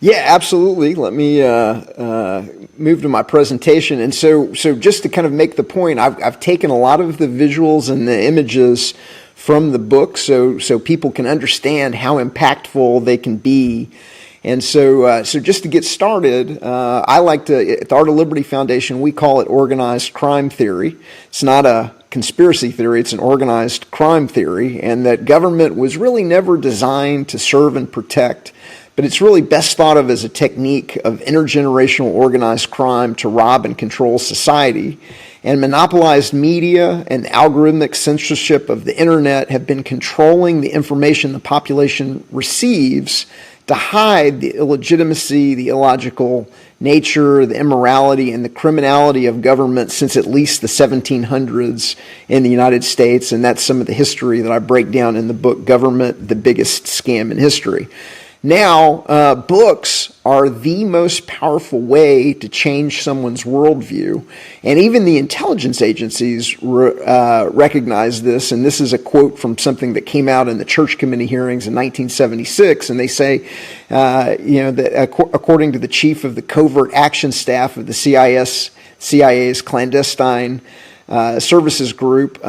Yeah, absolutely. Let me move to my presentation. And so just to kind of make the point, I've taken a lot of the visuals and the images from the book so people can understand how impactful they can be. And so just to get started, I like to, at the Art of Liberty Foundation, we call it organized crime theory. It's not a conspiracy theory, it's an organized crime theory, and that government was really never designed to serve and protect, but it's really best thought of as a technique of intergenerational organized crime to rob and control society. And monopolized media and algorithmic censorship of the internet have been controlling the information the population receives to hide the illegitimacy, the illogical nature, the immorality, and the criminality of government since at least the 1700s in the United States. And that's some of the history that I break down in the book, Government, the Biggest Scam in History. Now, books are the most powerful way to change someone's worldview, and even the intelligence agencies recognize this, and this is a quote from something that came out in the Church Committee hearings in 1976, and they say, that according to the chief of the Covert Action Staff of the CIA's clandestine services group,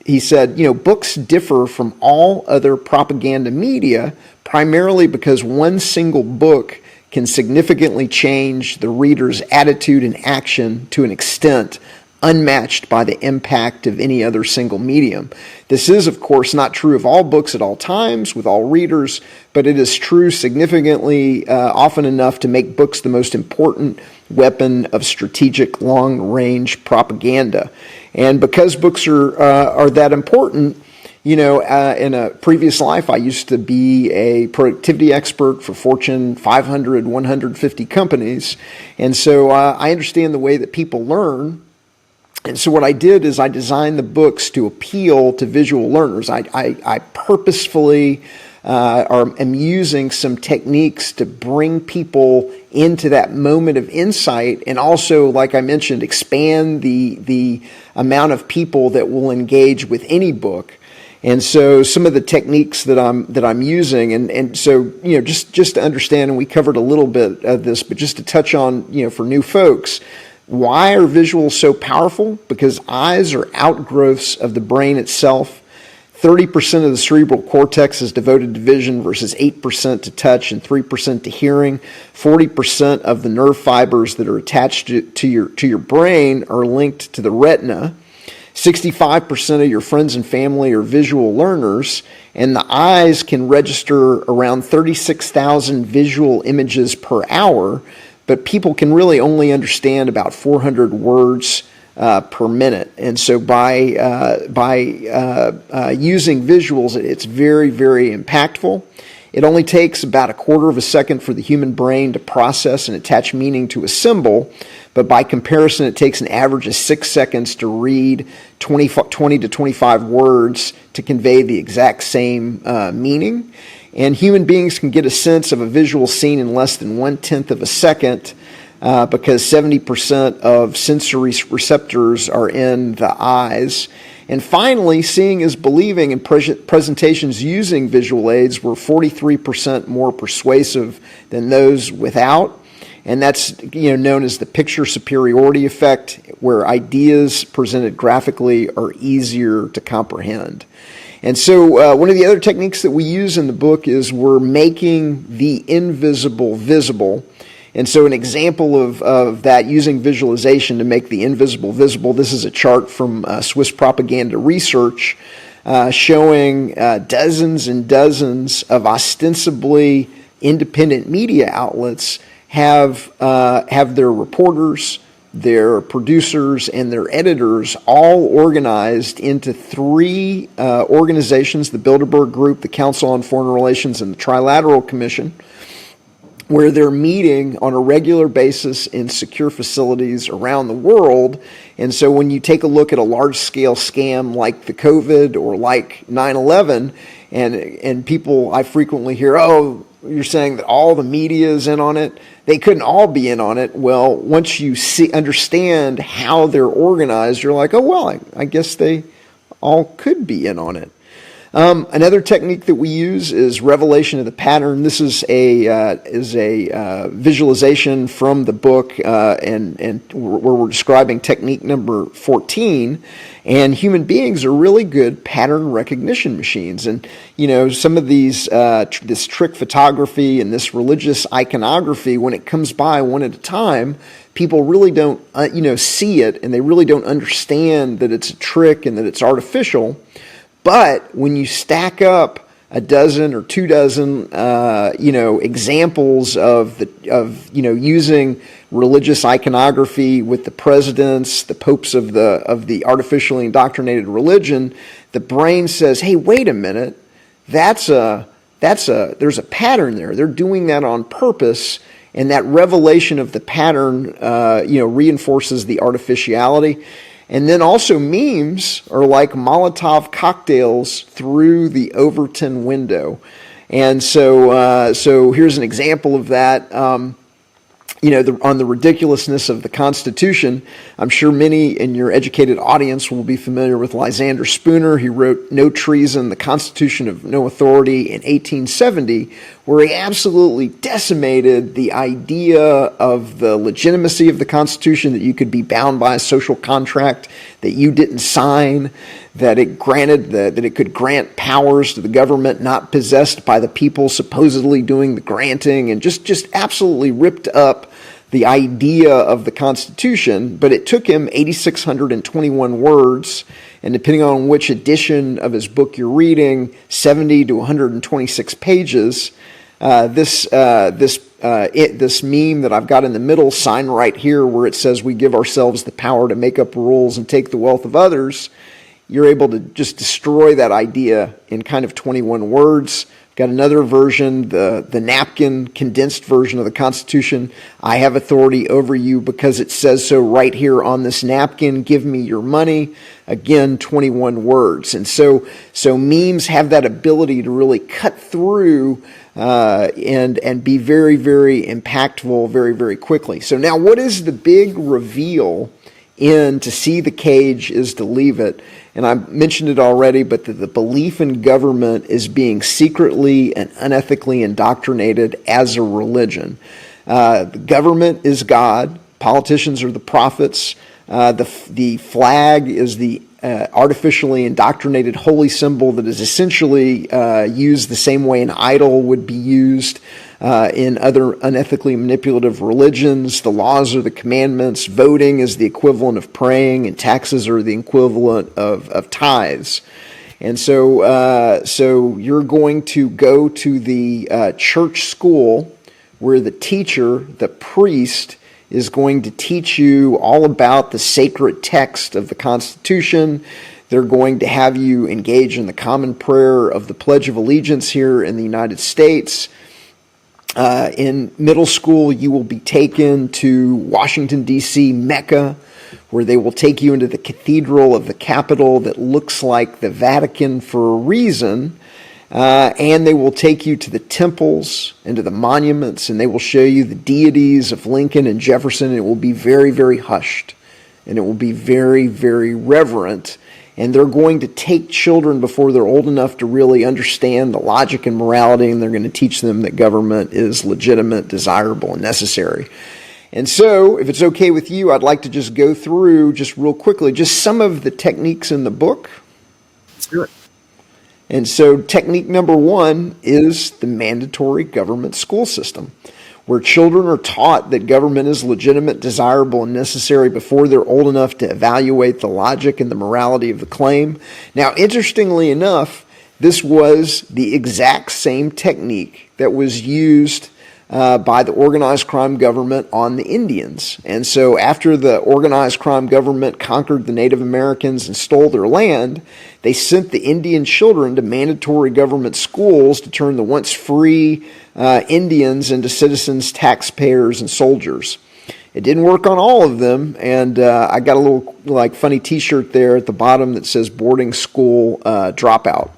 he said, books differ from all other propaganda media primarily because one single book can significantly change the reader's attitude and action to an extent unmatched by the impact of any other single medium. This is, of course, not true of all books at all times, with all readers, but it is true significantly often enough to make books the most important weapon of strategic long-range propaganda. And because books are that important, in a previous life, I used to be a productivity expert for Fortune 500, 150 companies. And so I understand the way that people learn. And so what I did is I designed the books to appeal to visual learners. I purposefully am using some techniques to bring people into that moment of insight, and also, like I mentioned, expand the amount of people that will engage with any book. And so some of the techniques that I'm using, and so just to understand, and we covered a little bit of this, but just to touch on for new folks, why are visuals so powerful? Because eyes are outgrowths of the brain itself. 30% of the cerebral cortex is devoted to vision versus 8% to touch and 3% to hearing. 40% of the nerve fibers that are attached to your brain are linked to the retina. 65% of your friends and family are visual learners, and the eyes can register around 36,000 visual images per hour, but people can really only understand about 400 words per minute. And so by using visuals, it's very, very impactful. It only takes about a quarter of a second for the human brain to process and attach meaning to a symbol, but by comparison, it takes an average of 6 seconds to read 20 to 25 words to convey the exact same meaning. And human beings can get a sense of a visual scene in less than 1/10 of a second because 70% of sensory receptors are in the eyes. And finally, seeing is believing, and presentations using visual aids were 43% more persuasive than those without. And that's known as the picture superiority effect, where ideas presented graphically are easier to comprehend. And so one of the other techniques that we use in the book is we're making the invisible visible. And so an example of that, using visualization to make the invisible visible, this is a chart from Swiss Propaganda Research showing dozens and dozens of ostensibly independent media outlets have their reporters, their producers, and their editors all organized into three organizations: the Bilderberg Group, the Council on Foreign Relations, and the Trilateral Commission, where they're meeting on a regular basis in secure facilities around the world. And so when you take a look at a large-scale scam like the COVID or like 9/11, and people, I frequently hear, oh, you're saying that all the media is in on it. They couldn't all be in on it. Well, once you understand how they're organized, you're like, oh, well, I guess they all could be in on it. Another technique that we use is revelation of the pattern. This is a visualization from the book, and where we're describing technique number 14. And human beings are really good pattern recognition machines. And some of these this trick photography and this religious iconography, when it comes by one at a time, people really don't see it, and they really don't understand that it's a trick and that it's artificial. But when you stack up a dozen or 24 examples of using religious iconography with the presidents, the popes of the artificially indoctrinated religion, the brain says, "Hey, wait a minute, there's a pattern there. They're doing that on purpose." And that revelation of the pattern, reinforces the artificiality. And then also memes are like Molotov cocktails through the Overton window. And so here's an example of that. On the ridiculousness of the Constitution, I'm sure many in your educated audience will be familiar with Lysander Spooner. He wrote No Treason, the Constitution of No Authority in 1870, where he absolutely decimated the idea of the legitimacy of the Constitution, that you could be bound by a social contract that you didn't sign, that it could grant powers to the government not possessed by the people supposedly doing the granting, and just absolutely ripped up the idea of the Constitution. But it took him 8,621 words, and depending on which edition of his book you're reading, 70 to 126 pages. This meme that I've got in the middle, sign right here, where it says we give ourselves the power to make up rules and take the wealth of others, you're able to just destroy that idea in kind of 21 words. Got another version, the napkin condensed version of the Constitution. I have authority over you because it says so right here on this napkin. Give me your money. Again, 21 words. And so memes have that ability to really cut through and be very, very impactful very, very quickly. So now, what is the big reveal in To See the Cage is to Leave It? And I mentioned it already, but the belief in government is being secretly and unethically indoctrinated as a religion. The government is God. Politicians are the prophets. The flag is the artificially indoctrinated holy symbol that is essentially used the same way an idol would be used in other unethically manipulative religions. The laws are the commandments. Voting is the equivalent of praying, and taxes are the equivalent of tithes. And so you're going to go to the church school where the teacher, the priest, is going to teach you all about the sacred text of the Constitution. They're going to have you engage in the common prayer of the Pledge of Allegiance here in the United States. In middle school, you will be taken to Washington, D.C., Mecca, where they will take you into the cathedral of the Capitol that looks like the Vatican for a reason. And they will take you to the temples and to the monuments, and they will show you the deities of Lincoln and Jefferson. It will be very, very hushed, and it will be very, very reverent. And they're going to take children before they're old enough to really understand the logic and morality, and they're going to teach them that government is legitimate, desirable, and necessary. And so, if it's okay with you, I'd like to just go through, just real quickly, just some of the techniques in the book. Let's do it. And so technique number 1 is the mandatory government school system, where children are taught that government is legitimate, desirable, and necessary before they're old enough to evaluate the logic and the morality of the claim. Now, interestingly enough, this was the exact same technique that was used by the organized crime government on the Indians. And so after the organized crime government conquered the Native Americans and stole their land, they sent the Indian children to mandatory government schools to turn the once free Indians into citizens, taxpayers, and soldiers. It didn't work on all of them, and I got a little funny t-shirt there at the bottom that says boarding school dropout.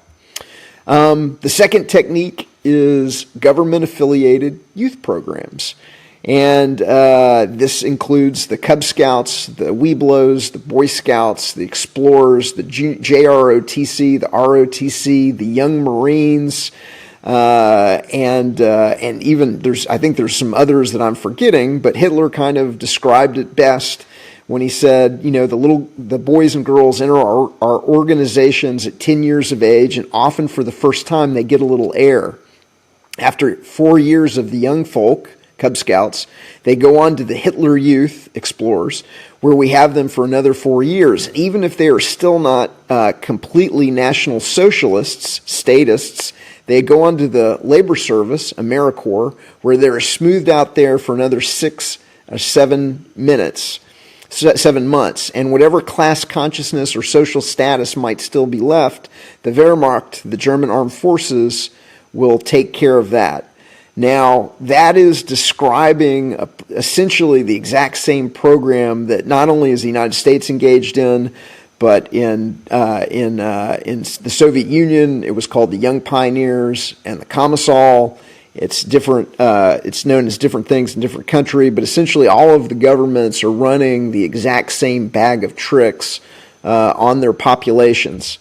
The second technique is government-affiliated youth programs. And this includes the Cub Scouts, the Webelos, the Boy Scouts, the Explorers, the JROTC, the ROTC, the Young Marines, and even I think there's some others that I'm forgetting, but Hitler kind of described it best when he said, the boys and girls enter our organizations at 10 years of age, and often for the first time they get a little air. After 4 years of the young folk, Cub Scouts, they go on to the Hitler Youth Explorers, where we have them for another 4 years. Even if they are still not completely National Socialists, statists, they go on to the Labor Service, AmeriCorps, where they're smoothed out there for another 6 or 7 months. And whatever class consciousness or social status might still be left, the Wehrmacht, the German armed forces, will take care of that. Now, that is describing essentially the exact same program that not only is the United States engaged in, but in the Soviet Union, it was called the Young Pioneers and the Commissal. It's different. It's known as different things in different countries, but essentially all of the governments are running the exact same bag of tricks on their populations.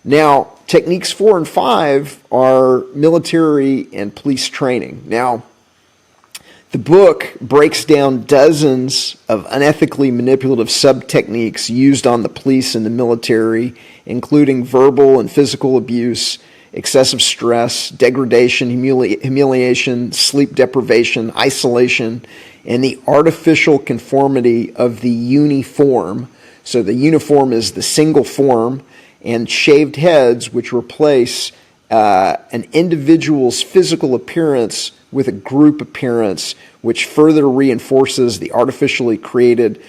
Now, techniques 4 and 5 are military and police training. Now, the book breaks down dozens of unethically manipulative sub-techniques used on the police and the military, including verbal and physical abuse, excessive stress, degradation, humiliation, sleep deprivation, isolation, and the artificial conformity of the uniform. So the uniform is the single form, and shaved heads, which replace an individual's physical appearance with a group appearance, which further reinforces the artificially created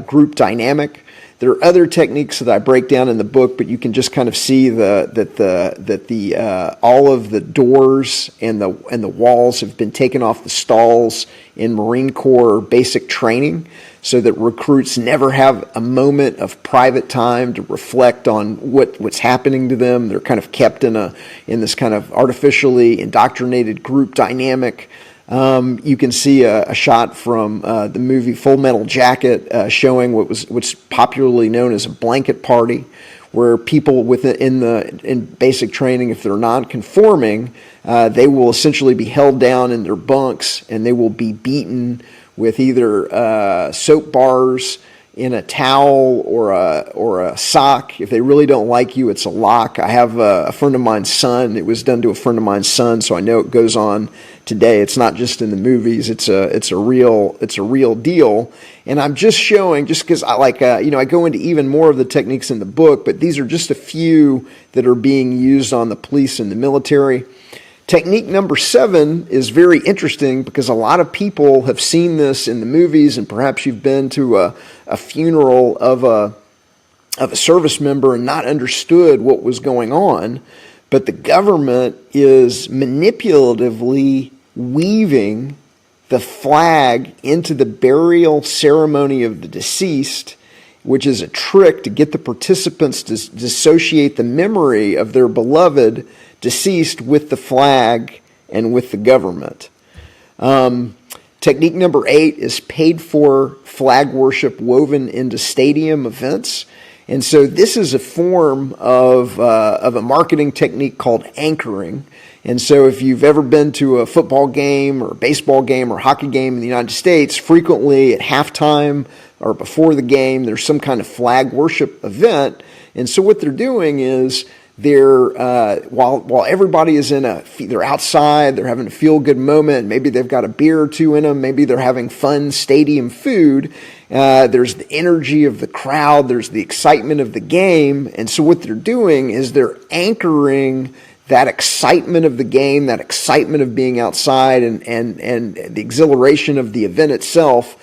group dynamic. There are other techniques that I break down in the book, but you can just kind of see that all of the doors and the walls have been taken off the stalls in Marine Corps basic training, so that recruits never have a moment of private time to reflect on what's happening to them. They're kind of kept in this kind of artificially indoctrinated group dynamic. You can see a shot from the movie Full Metal Jacket showing what's popularly known as a blanket party, where people in basic training, if they're non-conforming, they will essentially be held down in their bunks and they will be beaten with either soap bars in a towel or a sock. If they really don't like you, it's a lock. I have a friend of mine's son. It was done to a friend of mine's son, so I know it goes on today. It's not just in the movies. It's a real deal. And I'm just showing, just because I go into even more of the techniques in the book, but these are just a few that are being used on the police and the military. Technique number 7 is very interesting because a lot of people have seen this in the movies, and perhaps you've been to a funeral of a service member and not understood what was going on. But the government is manipulatively weaving the flag into the burial ceremony of the deceased, which is a trick to get the participants to dissociate the memory of their beloved deceased with the flag and with the government. Technique number 8 is paid for flag worship woven into stadium events. And so this is a form of a marketing technique called anchoring. And so if you've ever been to a football game or a baseball game or hockey game in the United States, frequently at halftime or before the game, there's some kind of flag worship event. And so what they're doing is while everybody is they're outside, they're having a feel-good moment, maybe they've got a beer or two in them, maybe they're having fun stadium food, there's the energy of the crowd, there's the excitement of the game, and so what they're doing is they're anchoring that excitement of the game, that excitement of being outside, and the exhilaration of the event itself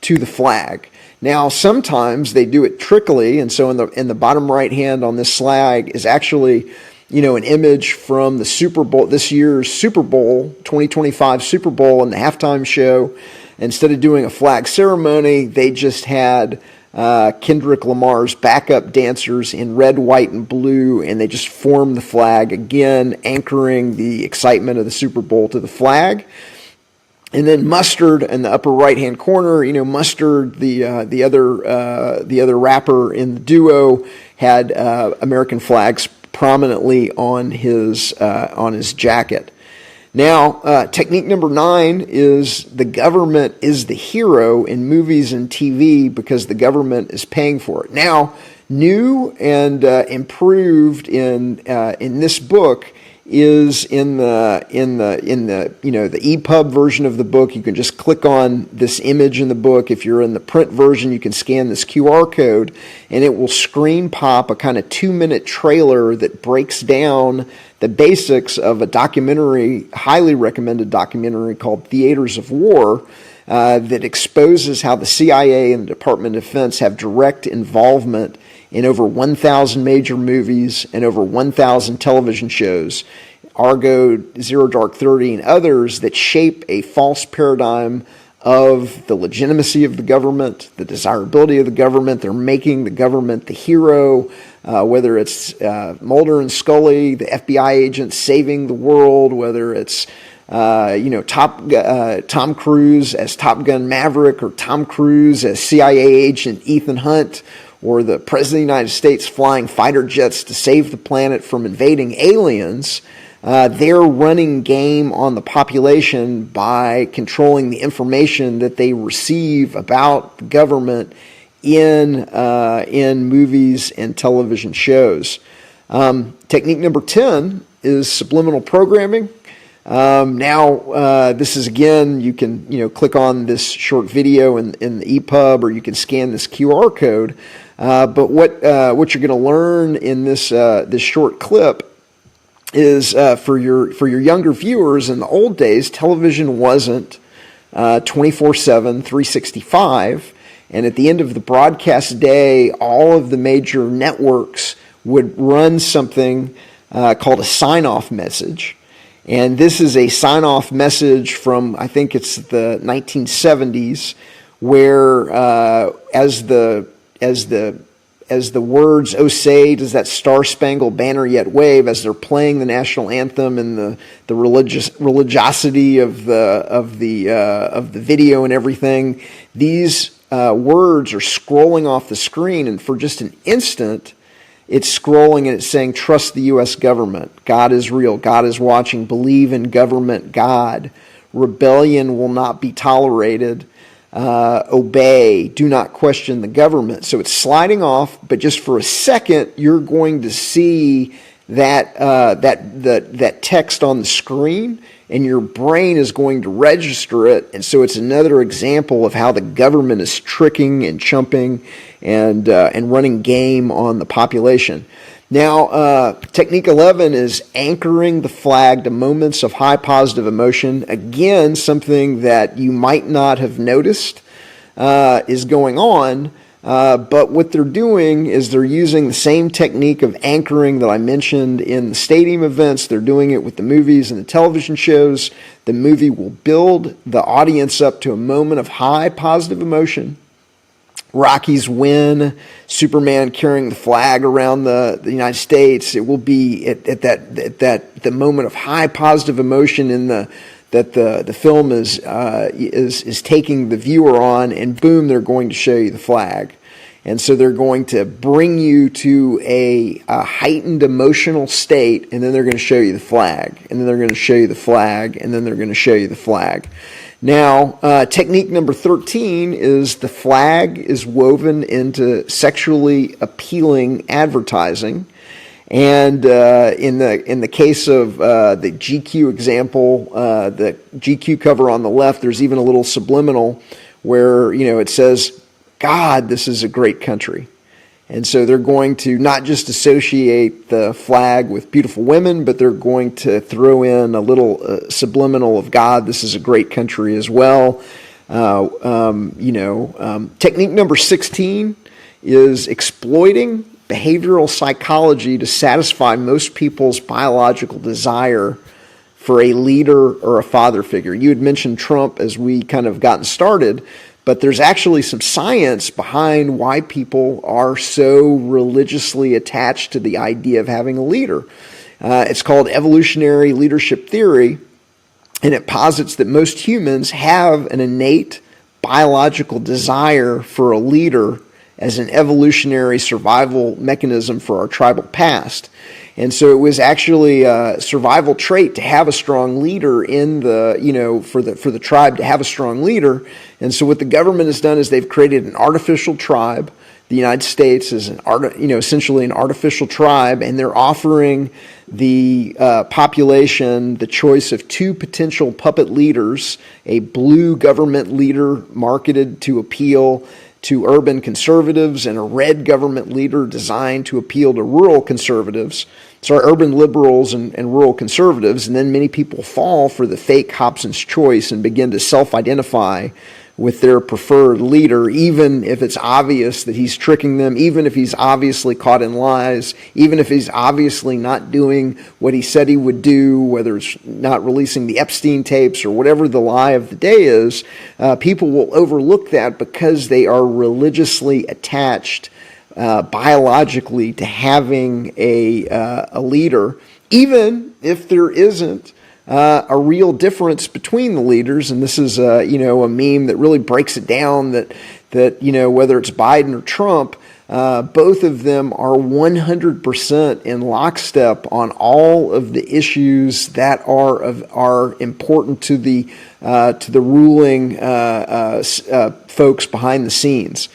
to the flag. Now, sometimes they do it trickily, and so in the bottom right hand on this slide is actually, an image from the Super Bowl, this year's Super Bowl, 2025 Super Bowl, and the halftime show. Instead of doing a flag ceremony, they just had Kendrick Lamar's backup dancers in red, white, and blue, and they just formed the flag, again, anchoring the excitement of the Super Bowl to the flag. And then Mustard in the upper right-hand corner, Mustard, the other rapper in the duo, had American flags prominently on his jacket. Now, technique number 9 is the government is the hero in movies and TV because the government is paying for it. Now, new and improved in this book is in the the EPUB version of the book. You can just click on this image in the book. If you're in the print version, you can scan this QR code and it will screen pop a kind of 2-minute trailer that breaks down the basics of a documentary, highly recommended documentary called Theaters of War, that exposes how the CIA and the Department of Defense have direct involvement in over 1,000 major movies and over 1,000 television shows, Argo, Zero Dark 30, and others that shape a false paradigm of the legitimacy of the government, the desirability of the government. They're making the government the hero, whether it's Mulder and Scully, the FBI agents saving the world, whether it's Tom Cruise as Top Gun Maverick or Tom Cruise as CIA agent Ethan Hunt, or the President of the United States flying fighter jets to save the planet from invading aliens. They're running game on the population by controlling the information that they receive about the government in movies and television shows. Technique number 10 is subliminal programming. This is, again, you can click on this short video in the EPUB, or you can scan this QR code. But what you're going to learn in this short clip is for your younger viewers. In the old days, television wasn't 24/7, 365, and at the end of the broadcast day, all of the major networks would run something called a sign-off message. And this is a sign-off message from, I think it's the 1970s, where as the words "Oh say, does that star-spangled banner yet wave?" as they're playing the national anthem and the religiosity of the video and everything, these words are scrolling off the screen, and for just an instant, it's scrolling and it's saying, "Trust the U.S. government. God is real. God is watching. Believe in government God. Rebellion will not be tolerated. Obey. Do not question the government." So it's sliding off, but just for a second, you're going to see that text on the screen, and your brain is going to register it. And so it's another example of how the government is tricking and chumping and running game on the population. Now, technique 11 is anchoring the flag to moments of high positive emotion. Again, something that you might not have noticed is going on, but what they're doing is they're using the same technique of anchoring that I mentioned in the stadium events. They're doing it with the movies and the television shows. The movie will build the audience up to a moment of high positive emotion. Rocky's win, Superman carrying the flag around the United States. It will be at the moment of high positive emotion that the film is taking the viewer on, and boom, they're going to show you the flag. And so they're going to bring you to a heightened emotional state, and then they're going to show you the flag, and then they're going to show you the flag, and then they're going to show you the flag. Now, technique number 13 is the flag is woven into sexually appealing advertising. And in the case of the GQ example, the GQ cover on the left, there's even a little subliminal where it says, "God, this is a great country." And so they're going to not just associate the flag with beautiful women, but they're going to throw in a little subliminal of "God, this is a great country" as well. Technique number 16 is exploiting behavioral psychology to satisfy most people's biological desire for a leader or a father figure. You had mentioned Trump as we kind of gotten started, but there's actually some science behind why people are so religiously attached to the idea of having a leader. It's called evolutionary leadership theory. And it posits that most humans have an innate biological desire for a leader as an evolutionary survival mechanism for our tribal past. And so it was actually a survival trait to have a strong leader in the, for the tribe to have a strong leader. And so what the government has done is they've created an artificial tribe. The United States is essentially an artificial tribe, and they're offering the population the choice of two potential puppet leaders, a blue government leader marketed to appeal to urban conservatives and a red government leader designed to appeal to rural conservatives. So urban liberals and rural conservatives, and then many people fall for the fake Hobson's choice and begin to self-identify with their preferred leader, even if it's obvious that he's tricking them, even if he's obviously caught in lies, even if he's obviously not doing what he said he would do, whether it's not releasing the Epstein tapes or whatever the lie of the day is. People will overlook that because they are religiously attached biologically to having a leader, even if there isn't a real difference between the leaders. And this is a meme that really breaks it down that whether it's Biden or Trump, both of them are 100% in lockstep on all of the issues that are important to the ruling folks behind the scenes.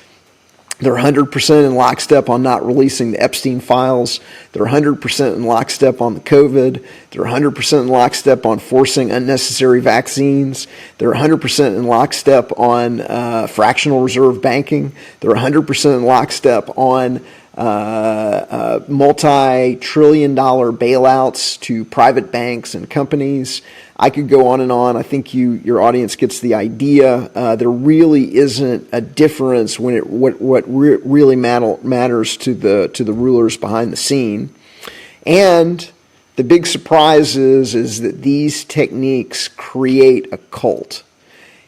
They're 100% in lockstep on not releasing the Epstein files. They're 100% in lockstep on the COVID. They're 100% in lockstep on forcing unnecessary vaccines. They're 100% in lockstep on fractional reserve banking. They're 100% in lockstep on multi-trillion-dollar bailouts to private banks and companies. I could go on and on. I think your audience gets the idea. There really isn't a difference when what really matters to the rulers behind the scene. And the big surprise is that these techniques create a cult.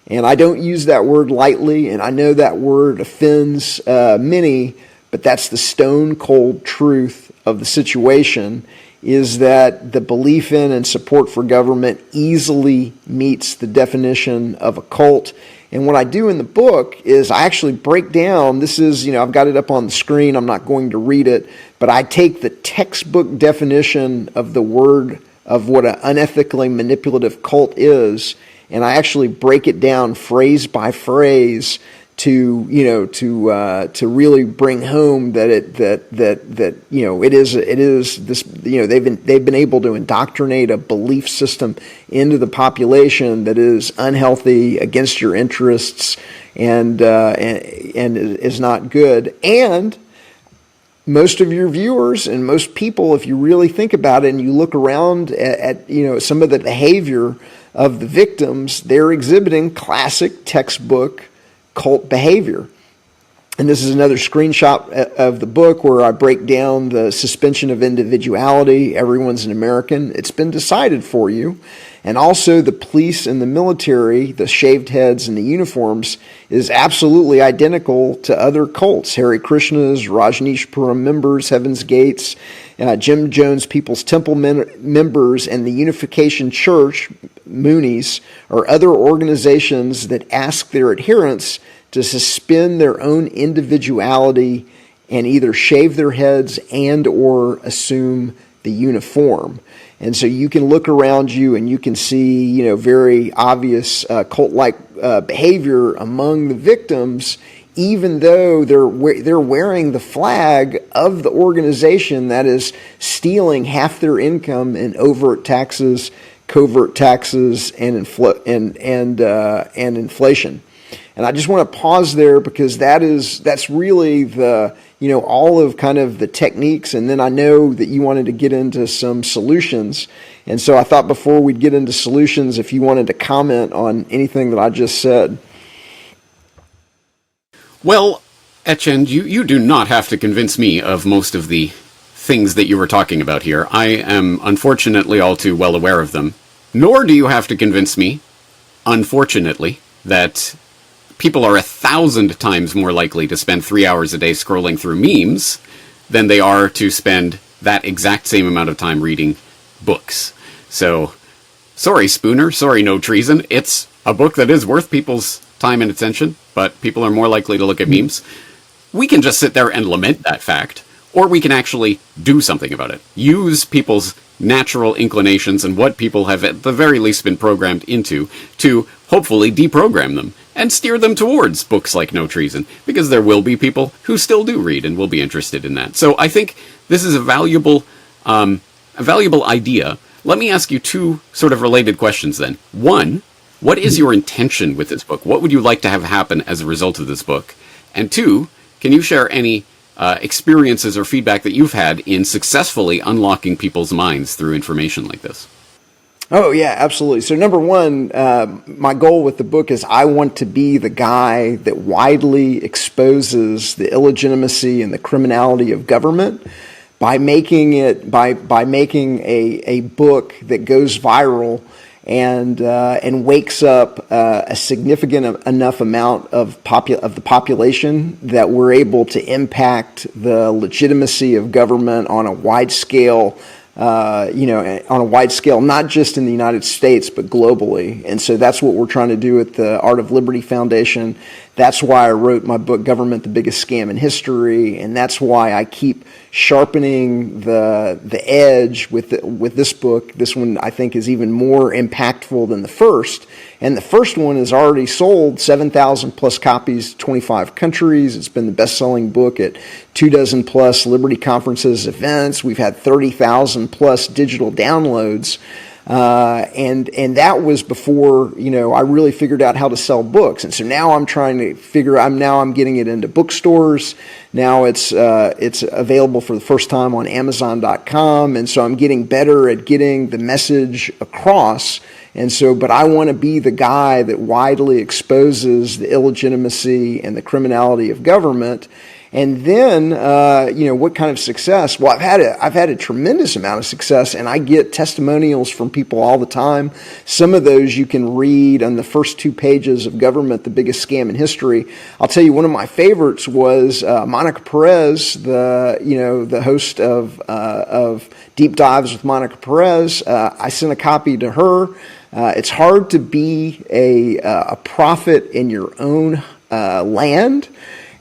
And I don't use that word lightly, and I know that word offends many, but that's the stone cold truth of the situation, is that the belief in and support for government easily meets the definition of a cult. And what I do in the book is I actually break down, this is, I've got it up on the screen, I'm not going to read it, but I take the textbook definition of the word of what an unethically manipulative cult is, and I actually break it down phrase by phrase to really bring home that it is this, they've been able to indoctrinate a belief system into the population that is unhealthy, against your interests, and is not good. And most of your viewers and most people, if you really think about it and you look around at some of the behavior of the victims, they're exhibiting classic textbook cult behavior. And this is another screenshot of the book where I break down the suspension of individuality. Everyone's an American. It's been decided for you. And also the police and the military, the shaved heads and the uniforms, is absolutely identical to other cults. Hare Krishnas, Rajneeshpuram members, Heaven's Gates, Jim Jones People's Temple members, and the Unification Church, Moonies, or other organizations that ask their adherents to suspend their own individuality and either shave their heads and or assume the uniform. And so you can look around you and you can see, very obvious cult-like behavior among the victims, even though they're wearing the flag of the organization that is stealing half their income in overt taxes, covert taxes, and inflation. And I just want to pause there because that's really the, all of kind of the techniques. And then I know that you wanted to get into some solutions. And so I thought before we'd get into solutions, if you wanted to comment on anything that I just said. Well, Etchend, you do not have to convince me of most of the things that you were talking about here. I am unfortunately all too well aware of them. Nor do you have to convince me, unfortunately, that people are 1,000 times more likely to spend 3 hours a day scrolling through memes than they are to spend that exact same amount of time reading books. So sorry, Spooner, sorry, No Treason. It's a book that is worth people's time and attention, but people are more likely to look at memes. We can just sit there and lament that fact, or we can actually do something about it. Use people's natural inclinations and what people have at the very least been programmed into to hopefully deprogram them and steer them towards books like No Treason, because there will be people who still do read and will be interested in that. So I think this is a valuable idea. Let me ask you two sort of related questions then. One, what is your intention with this book? What would you like to have happen as a result of this book? And two, can you share any experiences or feedback that you've had in successfully unlocking people's minds through information like this? Oh, yeah, absolutely. So number one, my goal with the book is I want to be the guy that widely exposes the illegitimacy and the criminality of government by making a book that goes viral and wakes up a significant enough amount of the population that we're able to impact the legitimacy of government on a wide scale. Not just in the United States, but globally. And so that's what we're trying to do at the Art of Liberty Foundation. That's why I wrote my book, Government, the Biggest Scam in History. And that's why I keep sharpening the edge with this book. This one, I think, is even more impactful than the first. And the first one has already sold 7,000 plus copies, 25 countries. It's been the best-selling book at 24 plus Liberty conferences, events. We've had 30,000 plus digital downloads. And that was before, I really figured out how to sell books. And so now I'm trying to I'm getting it into bookstores. Now it's available for the first time on Amazon.com. And so I'm getting better at getting the message across. And so, but I want to be the guy that widely exposes the illegitimacy and the criminality of government. And then, what kind of success? Well, I've had a tremendous amount of success, and I get testimonials from people all the time. Some of those you can read on the first 2 pages of Government, the Biggest Scam in History. I'll tell you, one of my favorites was Monica Perez, the host of Deep Dives with Monica Perez. I sent a copy to her. It's hard to be a prophet in your own land.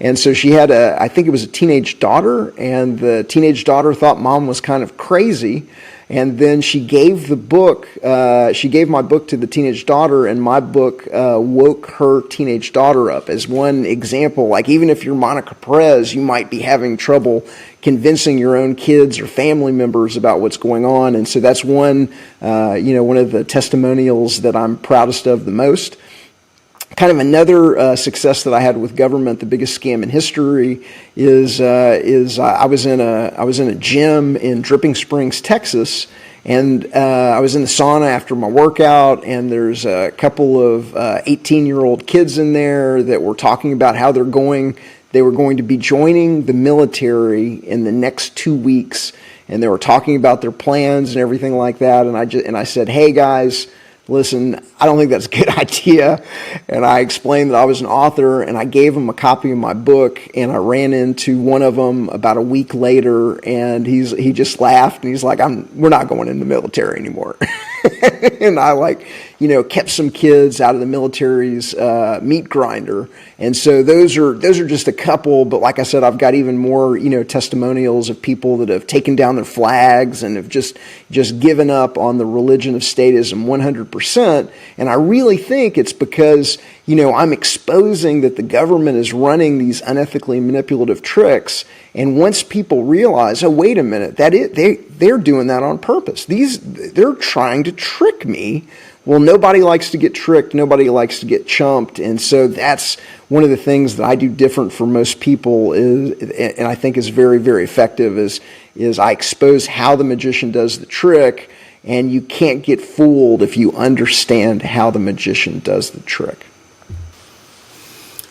And so she had I think it was a teenage daughter, and the teenage daughter thought mom was kind of crazy. And then she gave my book to the teenage daughter, and my book woke her teenage daughter up as one example. Like, even if you're Monica Perez, you might be having trouble convincing your own kids or family members about what's going on. And so that's one of the testimonials that I'm proudest of the most. Kind of another success that I had with Government, the Biggest Scam in History, is I was in a gym in Dripping Springs, Texas, and I was in the sauna after my workout, and there's a couple of 18-year-old kids in there that were talking about how they were going to be joining the military in the next 2 weeks, and they were talking about their plans and everything like that, and I said, hey guys, listen, I don't think that's a good idea. And I explained that I was an author, and I gave him a copy of my book, and I ran into one of them about a week later, and he just laughed, and he's like, we're not going in the military anymore. And I kept some kids out of the military's meat grinder. And so those are just a couple, but like I said, I've got even more, testimonials of people that have taken down their flags and have just given up on the religion of statism 100%. And I really think it's because, I'm exposing that the government is running these unethically manipulative tricks. And once people realize, oh, wait a minute, they're doing that on purpose. They're trying to trick me. Well, nobody likes to get tricked. Nobody likes to get chumped. And so that's one of the things that I do different from most people and I think is very, very effective is I expose how the magician does the trick, and you can't get fooled if you understand how the magician does the trick.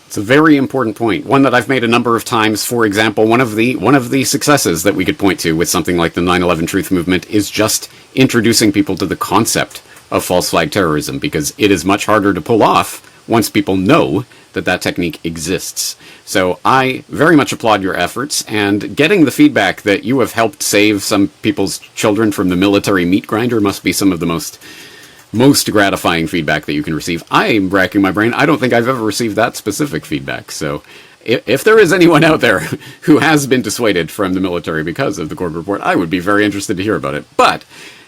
It's a very important point, one that I've made a number of times. For example, one of the successes that we could point to with something like the 9/11 Truth Movement is just introducing people to the concept of false flag terrorism, because it is much harder to pull off once people know that technique exists. So I very much applaud your efforts, and getting the feedback that you have helped save some people's children from the military meat grinder must be some of the most most gratifying feedback that you can receive. I'm racking my brain. I don't think I've ever received that specific feedback. So if there is anyone out there who has been dissuaded from the military because of the Korb Report, I would be very interested to hear about it. But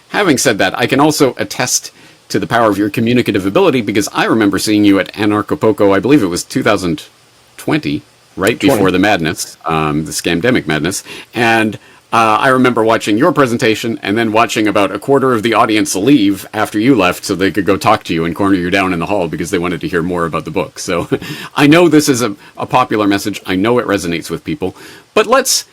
having said that, I can also attest to the power of your communicative ability, because I remember seeing you at Anarchapulco, I believe it was 2020, right before the madness, the scamdemic madness, and I remember watching your presentation and then watching about a quarter of the audience leave after you left so they could go talk to you and corner you down in the hall because they wanted to hear more about the book. So I know this is a popular message. I know it resonates with people, but let's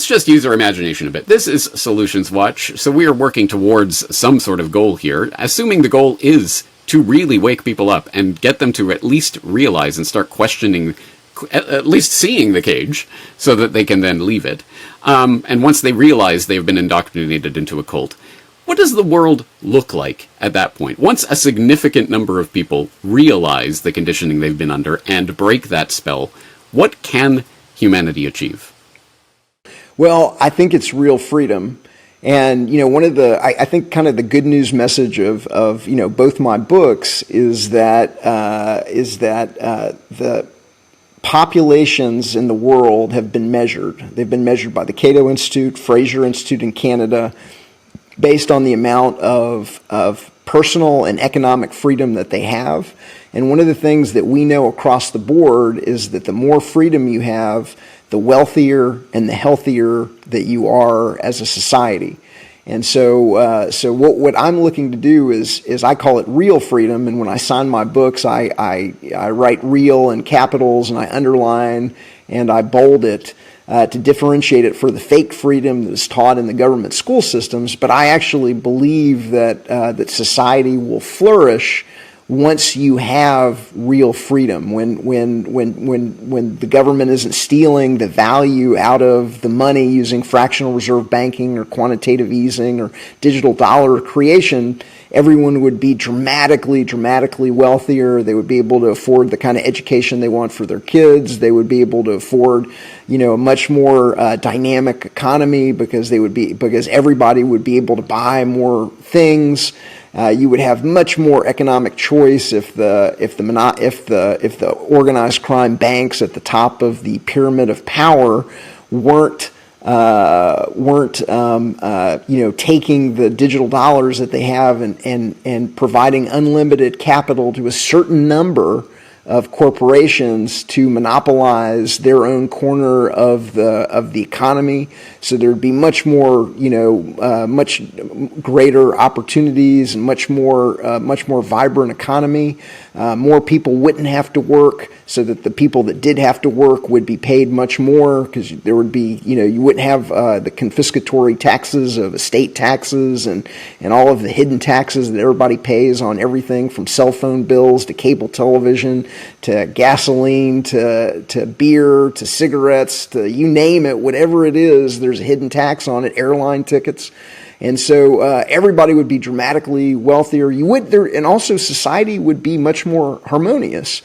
just use our imagination a bit. This is Solutions Watch, so we are working towards some sort of goal here, assuming the goal is to really wake people up and get them to at least realize and start questioning, at least seeing the cage, so that they can then leave it. And once they realize they've been indoctrinated into a cult, what does the world look like at that point? Once a significant number of people realize the conditioning they've been under and break that spell, what can humanity achieve? Well, I think it's real freedom. And, one of I think kind of the good news message of both my books is that the populations in the world have been measured. They've been measured by the Cato Institute, Fraser Institute in Canada, based on the amount of personal and economic freedom that they have. And one of the things that we know across the board is that the more freedom you have, the wealthier and the healthier that you are as a society. And so what I'm looking to do is I call it real freedom. And when I sign my books, I write real in capitals and I underline and I bold it to differentiate it for the fake freedom that is taught in the government school systems. But I actually believe that society will flourish once you have real freedom, when the government isn't stealing the value out of the money using fractional reserve banking or quantitative easing or digital dollar creation, everyone would be dramatically wealthier. They would be able to afford the kind of education they want for their kids. They would be able to afford, a much more dynamic economy because everybody would be able to buy more things. You would have much more economic choice if the organized crime banks at the top of the pyramid of power weren't taking the digital dollars that they have and providing unlimited capital to a certain number of corporations to monopolize their own corner of the economy. So there'd be much more, much greater opportunities and much more vibrant economy. More people wouldn't have to work, so that the people that did have to work would be paid much more, because there would be, you wouldn't have the confiscatory taxes of estate taxes and all of the hidden taxes that everybody pays on everything from cell phone bills to cable television to gasoline to beer to cigarettes to you name it, whatever it is, there's a hidden tax on it, airline tickets. And so everybody would be dramatically wealthier. And also society would be much more harmonious,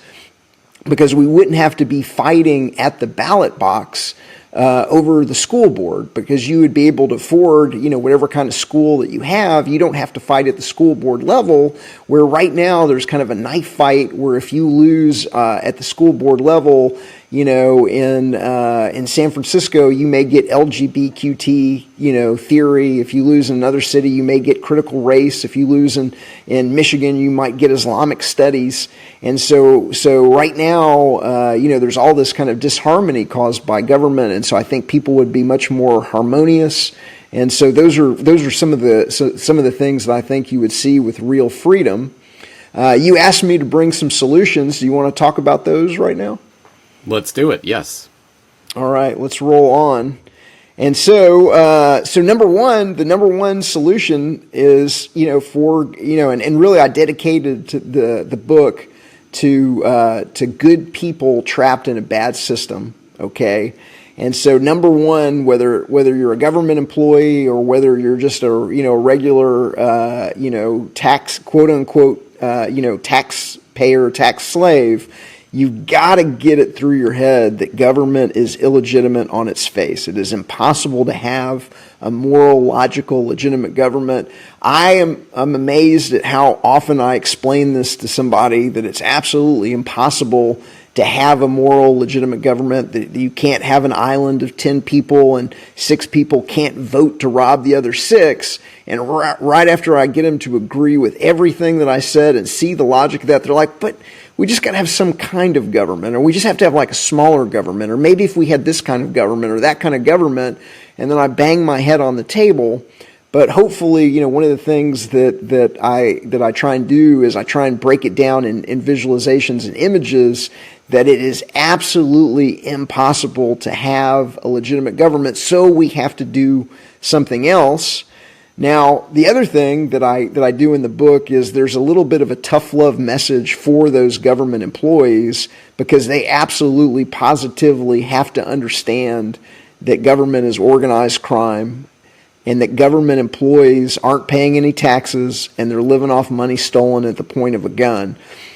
because we wouldn't have to be fighting at the ballot box over the school board, because you would be able to afford, whatever kind of school that you have. You don't have to fight at the school board level, where right now there's kind of a knife fight where if you lose at the school board level, in San Francisco, you may get LGBTQ, theory. If you lose in another city, you may get critical race. If you lose in Michigan, you might get Islamic studies. And so right now, there's all this kind of disharmony caused by government. And so I think people would be much more harmonious. And so those are some of the things that I think you would see with real freedom. You asked me to bring some solutions. Do you want to talk about those right now? Let's do it. Yes. All right, let's roll on. And so the number one solution is, and really I dedicated to the book to good people trapped in a bad system. Okay. And so number one, whether you're a government employee or whether you're just a regular tax, quote unquote, taxpayer, tax slave, you've got to get it through your head that government is illegitimate on its face. It is impossible to have a moral, logical, legitimate government. I'm amazed at how often I explain this to somebody, that it's absolutely impossible to have a moral, legitimate government, that you can't have an island of 10 people and 6 people can't vote to rob the other 6. And right after I get them to agree with everything that I said and see the logic of that, they're like, but we just got to have some kind of government, or we just have to have like a smaller government, or maybe if we had this kind of government or that kind of government. And then I bang my head on the table. But hopefully, one of the things that I try and do is I try and break it down in visualizations and images, that it is absolutely impossible to have a legitimate government, so we have to do something else. Now, the other thing that I do in the book is there's a little bit of a tough love message for those government employees, because they absolutely, positively have to understand that government is organized crime, and that government employees aren't paying any taxes, and they're living off money stolen at the point of a gun.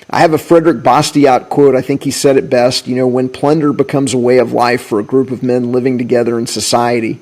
I have a Frederick Bastiat quote. I think he said it best. When plunder becomes a way of life for a group of men living together in society,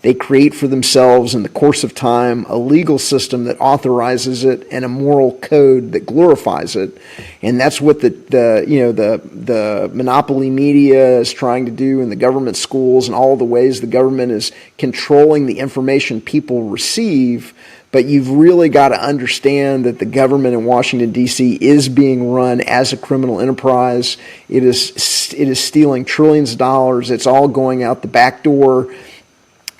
they create for themselves in the course of time a legal system that authorizes it and a moral code that glorifies it. And that's what the monopoly media is trying to do in the government schools, and all the ways the government is controlling the information people receive. But you've really got to understand that the government in Washington, D.C. is being run as a criminal enterprise. It is stealing trillions of dollars. It's all going out the back door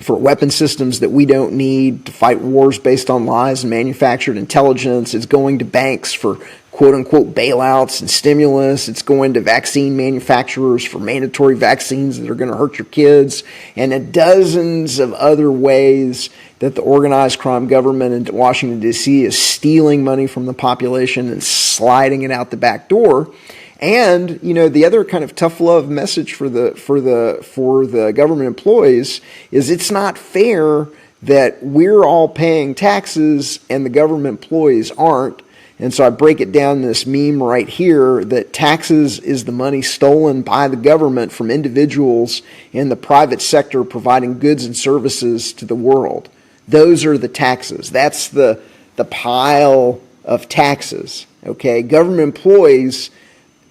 for weapon systems that we don't need to fight wars based on lies and manufactured intelligence. It's going to banks for quote-unquote bailouts and stimulus. It's going to vaccine manufacturers for mandatory vaccines that are going to hurt your kids, and in dozens of other ways that the organized crime government in Washington, D.C. is stealing money from the population and sliding it out the back door. And the other kind of tough love message for the government employees is it's not fair that we're all paying taxes and the government employees aren't. And so I break it down in this meme right here, that taxes is the money stolen by the government from individuals in the private sector providing goods and services to the world. Those are the taxes. That's the pile of taxes. Okay, government employees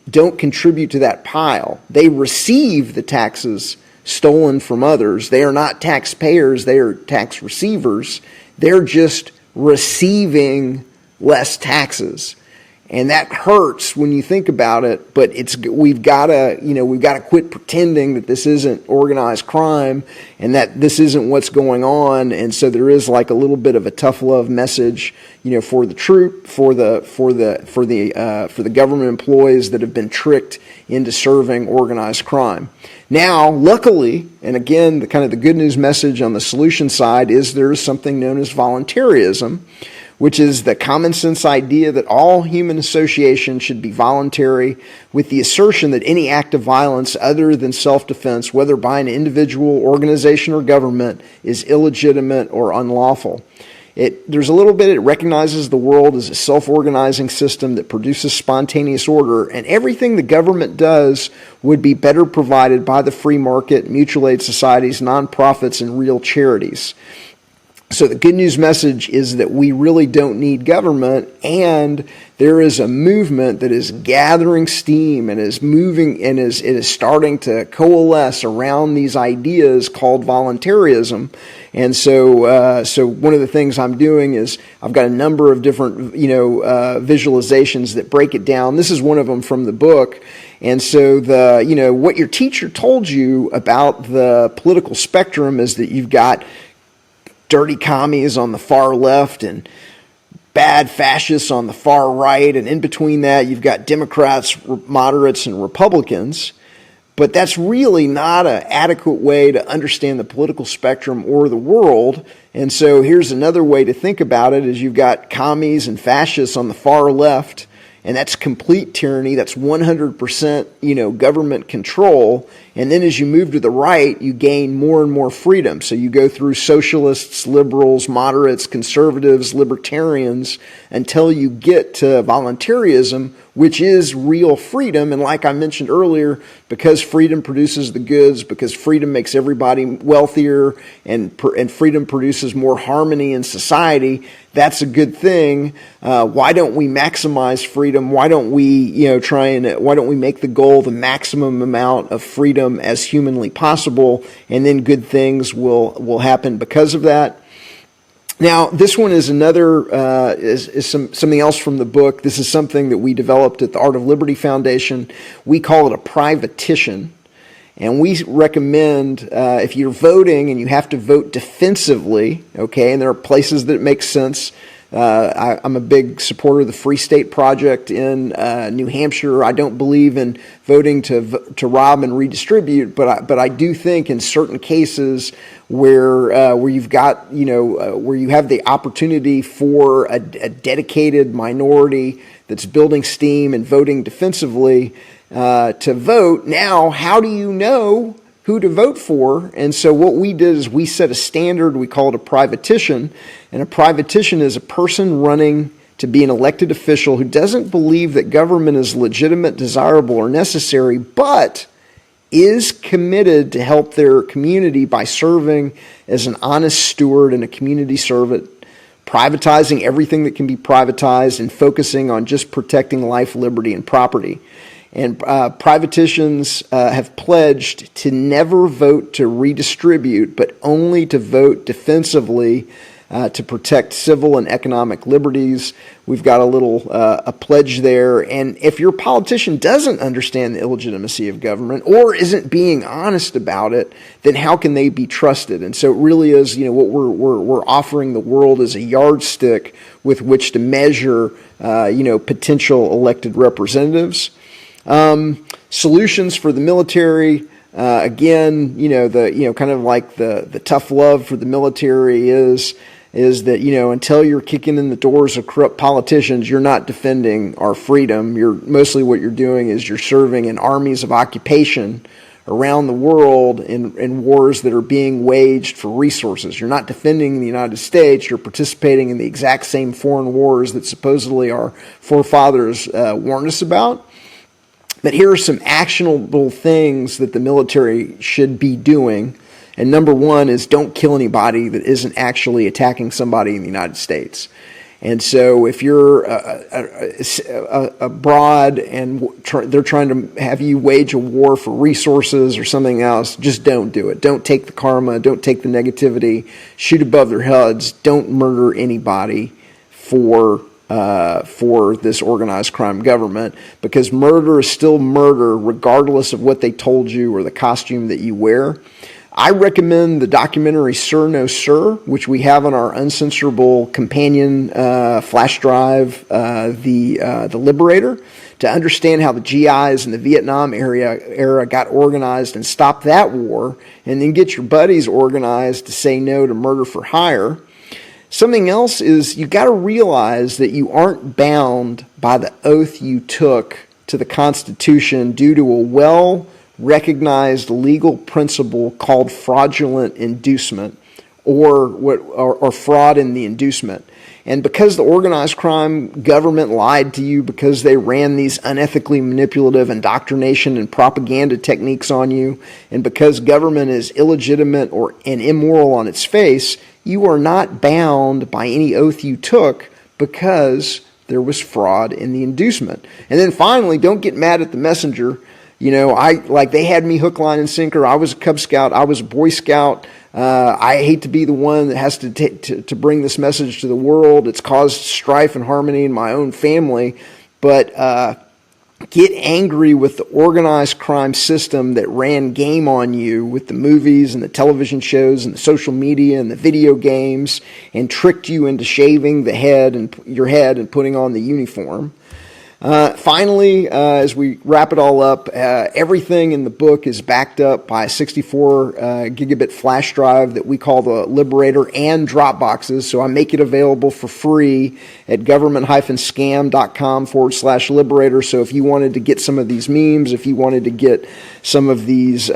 don't contribute to that pile. They receive the taxes stolen from others. They are not taxpayers, they are tax receivers. They're just receiving less taxes. And that hurts when you think about it, but we've got to quit pretending that this isn't organized crime and that this isn't what's going on. And so there is like a little bit of a tough love message, for the government employees that have been tricked into serving organized crime. Now, luckily, and again, the good news message on the solution side is there is something known as voluntarism, which is the common sense idea that all human association should be voluntary, with the assertion that any act of violence other than self-defense, whether by an individual, organization, or government, is illegitimate or unlawful. It recognizes the world as a self-organizing system that produces spontaneous order, and everything the government does would be better provided by the free market, mutual aid societies, nonprofits, and real charities. So the good news message is that we really don't need government, and there is a movement that is gathering steam and is moving, and it is starting to coalesce around these ideas called voluntarism. And so one of the things I'm doing is I've got a number of different visualizations that break it down. This is one of them from the book. And so what your teacher told you about the political spectrum is that you've got dirty commies on the far left and bad fascists on the far right, and in between that you've got Democrats, moderates, and Republicans. But that's really not an adequate way to understand the political spectrum or the world. And so here's another way to think about it: is you've got commies and fascists on the far left, and that's complete tyranny. That's 100%, government control. And then as you move to the right, you gain more and more freedom. So you go through socialists, liberals, moderates, conservatives, libertarians, until you get to voluntarism, which is real freedom. And like I mentioned earlier, because freedom produces the goods, because freedom makes everybody wealthier, and freedom produces more harmony in society, that's a good thing. Why don't we maximize freedom? Why don't we, why don't we make the goal the maximum amount of freedom as humanly possible, and then good things will happen because of that. Now, this one is another something else from the book. This is something that we developed at the Art of Liberty Foundation. We call it a privatition. And we recommend, if you're voting and you have to vote defensively, okay, and there are places that it makes sense. I'm a big supporter of the Free State Project in New Hampshire. I don't believe in voting to rob and redistribute, but I do think in certain cases where you've got, where you have the opportunity for a dedicated minority that's building steam and voting defensively, to vote. Now, how do you know who to vote for? And so what we did is we set a standard. We call it a privatition. And a privatition is a person running to be an elected official who doesn't believe that government is legitimate, desirable, or necessary, but is committed to help their community by serving as an honest steward and a community servant, privatizing everything that can be privatized and focusing on just protecting life, liberty, and property. And privaticians have pledged to never vote to redistribute, but only to vote defensively to protect civil and economic liberties. We've got a little a pledge there. And if your politician doesn't understand the illegitimacy of government or isn't being honest about it, then how can they be trusted? And so it really is, what we're offering the world as a yardstick with which to measure, potential elected representatives. Solutions for the military, again, kind of like the tough love for the military is that, until you're kicking in the doors of corrupt politicians, you're not defending our freedom. Mostly what you're doing is you're serving in armies of occupation around the world in wars that are being waged for resources. You're not defending the United States. You're participating in the exact same foreign wars that supposedly our forefathers warned us about. But here are some actionable things that the military should be doing. And number one is don't kill anybody that isn't actually attacking somebody in the United States. And so if you're abroad and they're trying to have you wage a war for resources or something else, just don't do it. Don't take the karma. Don't take the negativity. Shoot above their heads. Don't murder anybody for this organized crime government, because murder is still murder regardless of what they told you or the costume that you wear. I recommend the documentary Sir No Sir, which we have on our uncensorable companion flash drive, the Liberator, to understand how the GIs in the Vietnam era got organized and stopped that war, and then get your buddies organized to say no to murder for hire. Something else is you got to realize that you aren't bound by the oath you took to the Constitution due to a well-recognized legal principle called fraudulent inducement or fraud in the inducement. And because the organized crime government lied to you, because they ran these unethically manipulative indoctrination and propaganda techniques on you, and because government is illegitimate and immoral on its face, you are not bound by any oath you took because there was fraud in the inducement. And then finally, don't get mad at the messenger. They had me hook, line, and sinker. I was a Cub Scout. I was a Boy Scout. I hate to be the one that has to bring this message to the world. It's caused strife and harmony in my own family. But get angry with the organized crime system that ran game on you with the movies and the television shows and the social media and the video games and tricked you into shaving your head and putting on the uniform. Finally, as we wrap it all up, everything in the book is backed up by a 64 gigabit flash drive that we call the Liberator and Dropboxes. So I make it available for free at government-scam.com/Liberator. So if you wanted to get some of these memes, if you wanted to get some of these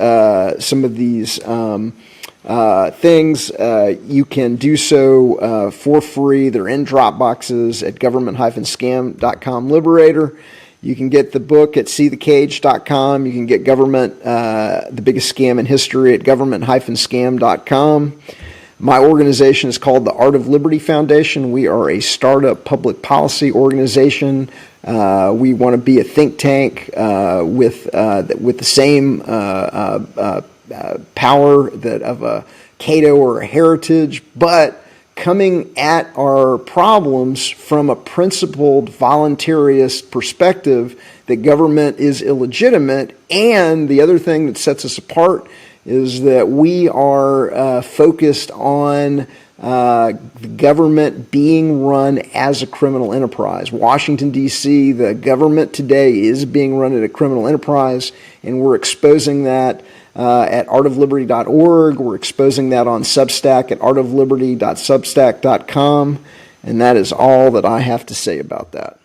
things, you can do so for free. They're in Dropboxes at government-scam.com/Liberator. You can get the book at seethecage.com. You can get Government, the Biggest Scam in History, at government-scam.com. My organization is called the Art of Liberty Foundation. We are a startup public policy organization. We want to be a think tank with the same power that of a Cato or a Heritage, but coming at our problems from a principled, voluntarist perspective that government is illegitimate. And the other thing that sets us apart is that we are focused on the government being run as a criminal enterprise. Washington, D.C., the government today is being run as a criminal enterprise, and we're exposing that at artofliberty.org. We're exposing that on Substack at artofliberty.substack.com. And that is all that I have to say about that.